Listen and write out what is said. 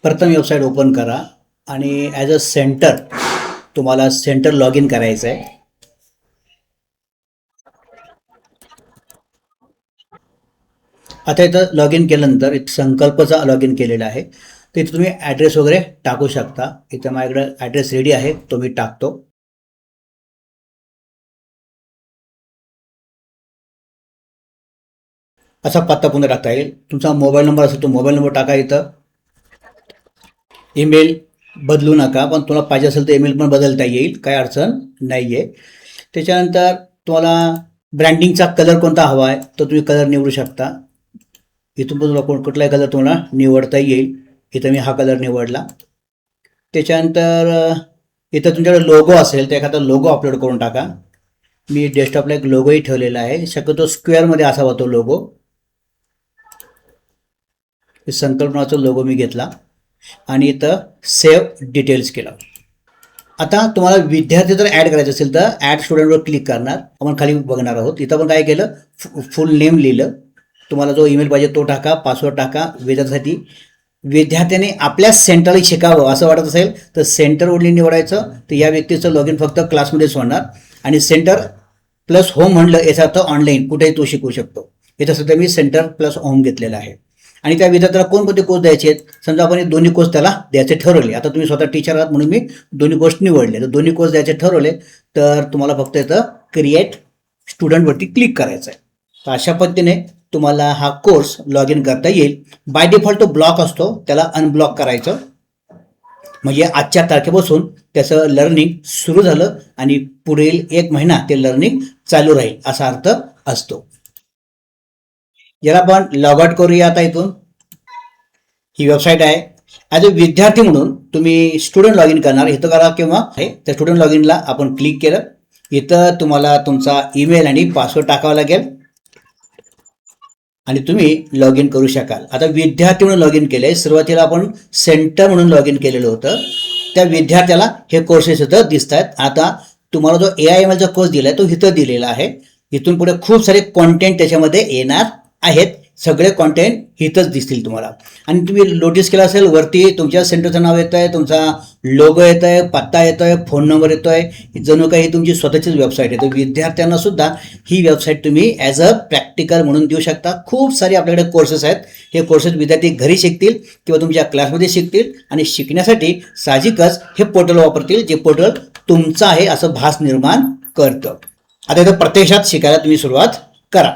प्रथम website open करा आणि ॲज अ सेंटर तुम्हाला सेंटर लॉग इन करायचं आहे. आता इथं लॉग इन केल्यानंतर इथं संकल्पचा लॉग इन केलेला आहे. तर इथं तुम्ही ॲड्रेस वगैरे टाकू शकता. इथं माझ्याकडे ॲड्रेस रेडी आहे, तो मी टाकतो. असा पत्ता पुन्हा टाकता येईल. तुमचा मोबाईल नंबर असेल तो मोबाईल नंबर टाका. इथं ईमेल बदलू नका, पण तुला पाहिजे असेल तर ईमेल पण बदलता येईल, काही अडचण नाही आहे. त्याच्यानंतर तुम्हाला ब्रँडिंगचा कलर कोणता हवा आहे तर तुम्ही कलर निवडू शकता. इथून पण तुला कुठलाही कलर तुम्हाला निवडता येईल. इथं मी हा कलर निवडला. त्याच्यानंतर इथं तुमच्याकडे लोगो असेल तर एखादा लोगो अपलोड करून टाका. मी डेस्कटॉपला एक लोगोही ठेवलेला आहे. शक्यतो स्क्वेअरमध्ये असावा तो लोगो. संकल्पनाचा लोगो मी घेतला आणि इथं सेव्ह डिटेल्स केला. आता तुम्हाला विद्यार्थी जर ॲड करायचं असेल तर ॲड स्टुडंटवर क्लिक करणार. आपण खाली बघणार आहोत. इथं आपण काय केलं, फुल नेम लिहिलं. तुम्हाला जो ईमेल पाहिजे तो टाका, पासवर्ड टाका. विद्यार्थ्यासाठी विद्यार्थ्याने आपल्या सेंटरला शिकावं असं वाटत असेल तर सेंटर ओनली निवडायचं. तर या व्यक्तीचं लॉग इन फक्त क्लासमध्येच होणार आणि सेंटर प्लस होम म्हणलं याचा अर्थ ऑनलाईन कुठेही तो शिकू शकतो. इथं सध्या मी सेंटर प्लस होम घेतलेलं आहे. आणि त्या विद्यार्थ्याला कोणकोणते कोर्स द्यायचे आहेत, समजा आपण हे दोन्ही कोर्स त्याला द्यायचे ठरवले. आता तुम्ही स्वतः टीचर आहात म्हणून मी दोन्ही कोर्स निवडले. तर दोन्ही कोर्स द्यायचे ठरवले तर तुम्हाला फक्त इथं क्रिएट स्टुडंटवरती क्लिक करायचं आहे. तर अशा पद्धतीने तुम्हाला हा कोर्स लॉग इन करता येईल. बाय डिफॉल्ट तो ब्लॉक असतो, त्याला अनब्लॉक करायचं. म्हणजे आजच्या तारखेपासून त्याचं लर्निंग सुरू झालं आणि पुढील 1 महिना ते लर्निंग चालू राहील असा अर्थ असतो. याला आपण लॉग आउट करूया. आता इथून ही वेबसाईट आहे. ॲज अ विद्यार्थी म्हणून तुम्ही स्टुडंट लॉग इन करणार. इथं करा किंवा आहे त्या स्टुडंट लॉग इनला आपण क्लिक केलं. इथं तुम्हाला तुमचा ईमेल आणि पासवर्ड टाकावा लागेल आणि तुम्ही लॉग इन करू शकाल. आता विद्यार्थी म्हणून लॉग इन केले. सुरुवातीला आपण सेंटर म्हणून लॉग इन केलेलं होतं. त्या विद्यार्थ्याला हे कोर्सेस इथं दिसत आहेत. आता तुम्हाला जो AIMLचा कोर्स दिला आहे तो इथं दिलेला आहे. इथून पुढे खूप सारे कॉन्टेंट त्याच्यामध्ये येणार आहेत. सगळे कॉन्टेंट इथंच दिसतील तुम्हाला. आणि तुम्ही नोटीस केलं असेल वरती तुमच्या सेंटरचं नाव येतं आहे, तुमचा लोगो येतं आहे, पत्ता येतो आहे, फोन नंबर येतो आहे. जणू काही तुमची स्वतःचीच वेबसाईट आहे. तर विद्यार्थ्यांना सुद्धा ही वेबसाईट तुम्ही ॲज अ प्रॅक्टिकल म्हणून देऊ शकता. खूप सारे आपल्याकडे कोर्सेस आहेत. हे कोर्सेस विद्यार्थी घरी शिकतील किंवा तुमच्या क्लासमध्ये शिकतील आणि शिकण्यासाठी साहजिकच हे पोर्टल वापरतील, जे पोर्टल तुमचं आहे असं भास निर्माण करतं. आता इथं प्रत्यक्षात शिकायला तुम्ही सुरुवात करा.